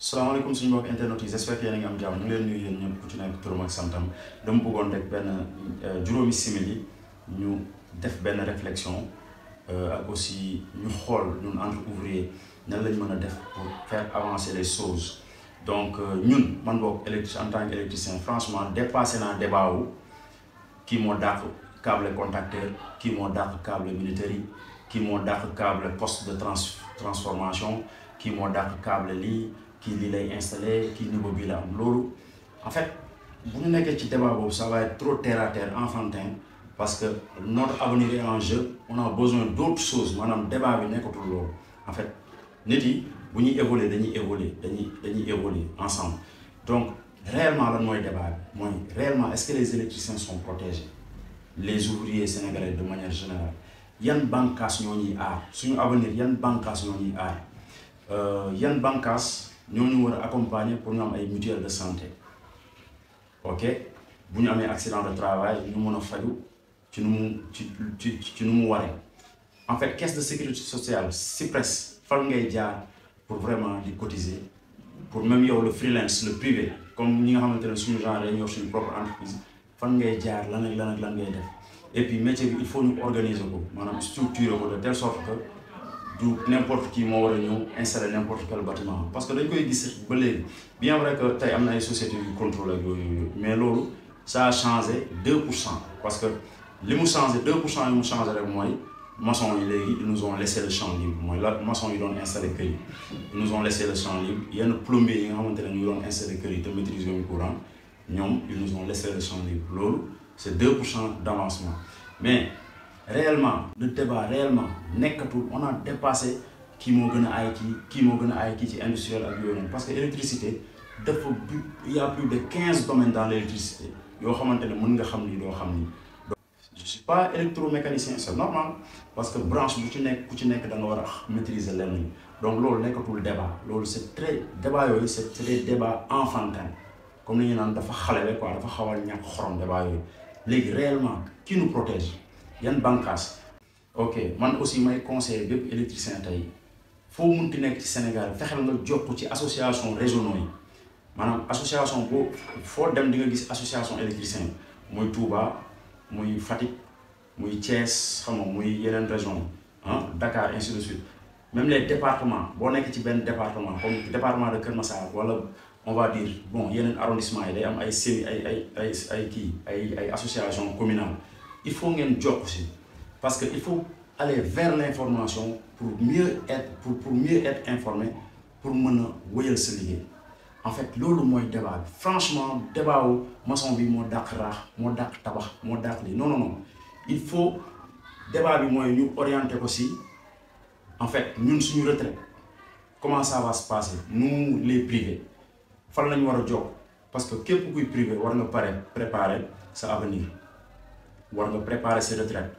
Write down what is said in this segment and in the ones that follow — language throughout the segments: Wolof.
salaamaaleykum suñu mbokk internet yi j'espère que yéen a ngi am jàmm ñu ngi leen nuyu yéen ñëpp ku ci nekk turam ak santam dama bëggoon rek benn juróomi simili ñu def benn réflexion ak aussi ñu xool ñun entre ouvriers nan lañ mën a def pour faire avancer les choses donc ñun man boog en tant qu'électricien franchement dépassé naa débat wu kii moo dàq câble contacteur kii moo dàq câble militaire yi kii moo dàq câble poste de transformation kii moo dàq câble lii kii lii lay installé kii niveau bii la am loolu en fait bu ñu nekkee ci débat boobu ça va être trop terre à terre enfantin parce que notre avenir est en jeu on a besoin d'autres choses maanaam débat bi nekkatul loolu en fait nit yi bu ñuy évoluer dañuy évoluer ensemble donc réellement lan mooy débat bi mooy réellement est-ce que les électriciens sont protégés les ouvriers sénégalais de manière générale yan bànqaas ñoo ñuy aar suñu avenir yan bànqaas ñoo ñuy aar yan bànqaas ñoo ñu war a accompagner pour ñu am ay mutuelle de santé ok bu ñu amee accident de travail ñu mën a faju ci nu mu ci nu mu waree en fait caisse de sécurité sociale CIPRES fan ngay jaar pour vraiment di cotiser pour même yow le freelance le privé comme ñi nga xamante ne suñu genre dañuy yor suñu propre entreprise fan ngay jaar lan ak lan ngay def et puis métier bi il faut ñu organiser ko maanaam structurer ko de telle sorte que du n'importe qui moo war a ñëw installer n'importe quel bâtiment parce que dañ koy gis ba léegi bien vrai que tey am na ay sociétés yu contrôle ak yooyu mais loolu ça a changé 2% parce que li mu changé 2% yi mu changé rek mooy maçon yi léegi ils nous ont laissé le champ libre mooy la maçon yi doon installé kër yi ils nous ont laissé le champ libre yenn plombier yi nga xamante ne ñu doon installé kër yi te maîtriser wu courant ñoom ils nous ont laissé le champ libre loolu c'est 2% d'avancement mais réellement le débat réellement nekkatul on a dépassé kii moo gën a aay kii moo gën a aay kii ci industriel ak yooyu noonu parce que électricité dafa il y a plus de 15 domaines dans l'électricité yoo xamante ne mën nga xam ni doo xam ni je suis pas électromécanicien c'est normal parce que branche bu ci nekk ku ci nekk da nga war a maîtriser lenn donc loolu nekkatul débat loolu c'est très débat yooyu c'est des débats enfantins comme ni ñu naan dafa xale rek quoi dafa xaw a ñàkk xorom débat yooyu léegi réellement qui nous protège yan bànqaas ok man aussi may conseiller bépp électricien tey foo munti nekk ci Sénégal fexeel nga jokk ci association régionaux yi maanaam association boo foo dem di nga gis association électricien muy Touba muy Fatick muy Thiès xam nga muy yeneen région Dakar ainsi de suite même les départements boo nekk ci benn département comme département de Kër Massar wala on va dire bon yeneen arrondissement yi day am ay série ay association communale il faut ngeen jokk si parce que il faut aller vers l'information pour mieux être informé pour mën a wëyal sa liggéey en fait loolu mooy débat bi franchement débat wu maçon bi moo dàq raax moo dàq tabax moo dàq lii non il faut débat bi mooy ñu orienter ko si en fait ñun suñu retraite comment ça va se passer nous les privés fan lañu war a jokk parce que képp kuy privé war nga préparer sa avenir war nga préparer ses retraites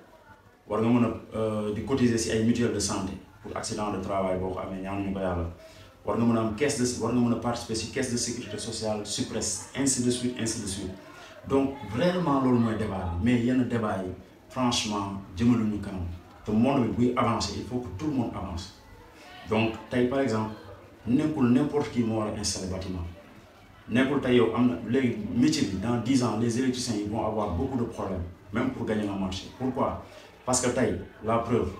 war nga mën a di cotiser ci ay mutuelle de santé pour accident de travail boo ko amee ñaanuñu ko yàlla war nga mën a am war nga mën a participer ci caisse de sécurité sociale CIPRES ainsi de suite donc vraiment loolu mooy débat bi mais yenn débat yi franchement jëmaluñu kanam te monde bi buy avancer il faut que tout le monde avance donc tey par exemple nekkul n'importe qui moo war a installer bâtiment nekkul tey yow am na léegi métier bi dans 10 ans les électriciens yi vont avoir beaucoup de problèmes même pour gagner le marché pourquoi parce que tey la preuve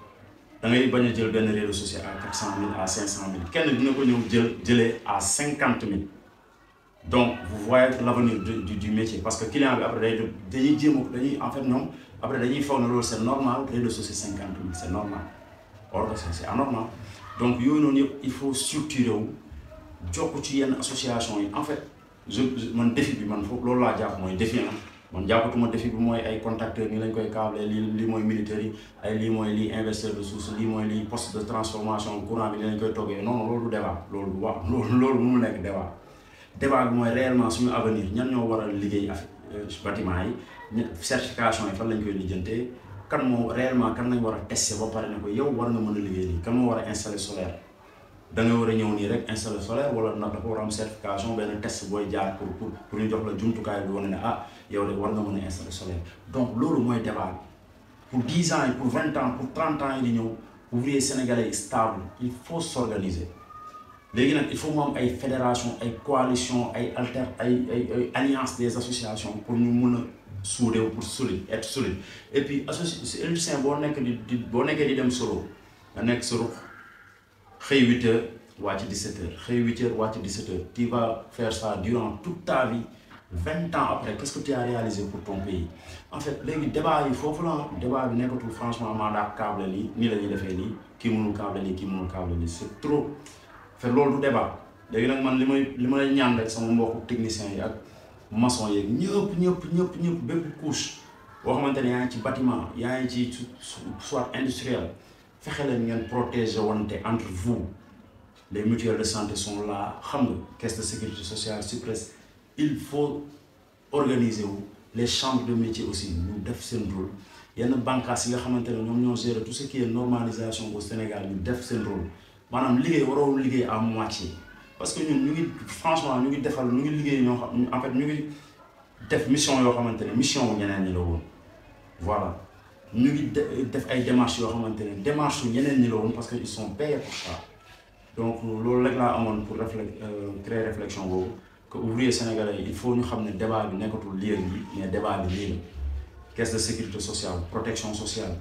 da ngay bañ a jël benn réseau social à 400 000 à 500 000 kenn dina ko ñëw jëlee à 50 000 donc vous voyez l'avenir du métier parce que client bi après dañuy dañuy en fait ñoom après dañuy foog ne loolu c'est normal réseau social 50 000 c'est normal or que c'est anormal donc yooyu noonu yëpp il faut structurer wu jokk ci yenn association yi en fait man défi bi man foofu loolu laa jàpp mooy défi man jàppatuma défi bi mooy ay contacteurs ni lañ koy câbler lii mooy militaire yi ay lii mooy lii investisseur de source lii mooy lii poste de transformation courant bi ni lañ koy toggee non loolu du débat loolu mënul nekk débat bi mooy réellement suñu avenir ñan ñoo war a liggéey bâtiment yi certification yi fan lañ koy lijjantee kan lañ war a tester ba pare ne ko yow war nga mën a liggéey lii kan moo war a installer solaire da nga war a ñëw nii rek installer solaire wala nag dafa war a am certification benn test booy jaar pour ñu jox la jumtukaay bi wane ne yow de war nga mën a installer solaire donc loolu mooy débat pour 10 ans yi pour 20 ans pour 30 ans yi di ñëw ouvrier sénégalais yi stable il faut s'organiser léegi nag il faut mu am ay fédération ay coalition ay alliance des associations pour ñu mun a suudew pour être solide et puis musicien boo nekk boo nekkee di dem solo nga nekk sa ruq xëy 8 heures wàcc 17 heures xëy 8 heures wàcc 17 heures tu vas faire ça durant toute ta vie 20 ans après qu'est-ce que tu as réalisé pour ton pays en fait léegi débat yi foofu la débat bi nekkatul franchement maa daa câble nii la ñuy defee nii kii mënul câble nii kii mënul câble nii c'est trop fait loolu du débat léegi nag man li may ñaan rek sama mbokku techniciens yi ak maçon yeeg ñëpp bépp couche boo xamante ne yaa ngi ci bâtiment yaa ngi ci soit industriel fexe leen ngeen protéger wante entre vous les mutuelles de santé sont là xam nga caisse de sécurité sociale SUPRES il faut organiser wu les chambres de métier aussi ñu def seen rôle yenn bànqaas yi nga xamante ne ñoom ñoo gérer tout ce qui est normalisation au Sénégal ñu def seen rôle maanaam liggéey waroo liggéey à moitié parce que ñun ñu ngi franchement ñu ngi defal ñu ngi liggéey ñoo xam en fait ñu ngi def mission yoo xamante ne mission wu ñeneen ñi la woon voilà ñu ngi def ay démarches yoo xamante ne démarche yu ñeneen ñi la woon parce que ils sont payés pour ça donc loolu rek laa amoon pour créer réflexion boobu que ouvrier sénégalais il faut ñu xam ne débat bi nekkatul lii mais débat bi lii la caisse de sécurité sociale protection sociale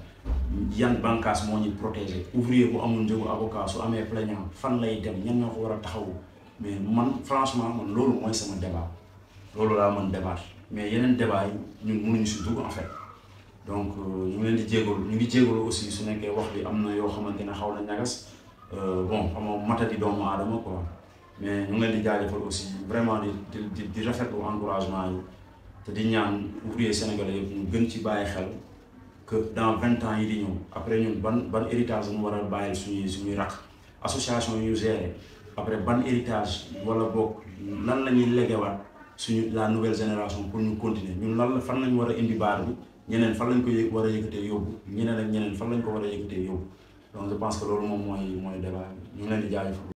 yan bànqaas moo ñuy protéger ouvrier bu amul njëgu avocat su amee plaignant fan lay dem ñan ñoo ko war a taxawu mais man franchement man loolu mooy sama débat loolu laa mën débat mais yeneen débat yi ñun mënuñu si dugg en fait donc ñu ngi leen di jégalu ñu ngi jégalu aussi su nekkee wax bi am na yoo xamante ne xaw na ñagas bon xam nga matadi doomu aadama quoi mais ñu ngi leen di jaajëfal aussi vraiment di rafetlu encouragement yi te di ñaan ouvrier sénégalais yëpp ñu gën ci bàyyi xel que dans 20 ans yi di ñëw après ñun ban héritage ñu war a bàyyil suñuy rakk association yu ñu géré après ban héritage wala boog lan la ñuy léguewaat suñu la nouvelle génération pour ñu continuer ñun lan la fan lañ war a indi baar bi ñeneen fan lañ ko war a yëkkatee yóbbu ñeneen ak ñeneen fan lañ ko war a yëkkatee yóbbu donc je pense que loolu moom mooy débat bi ñu ngi leen di jaajëfal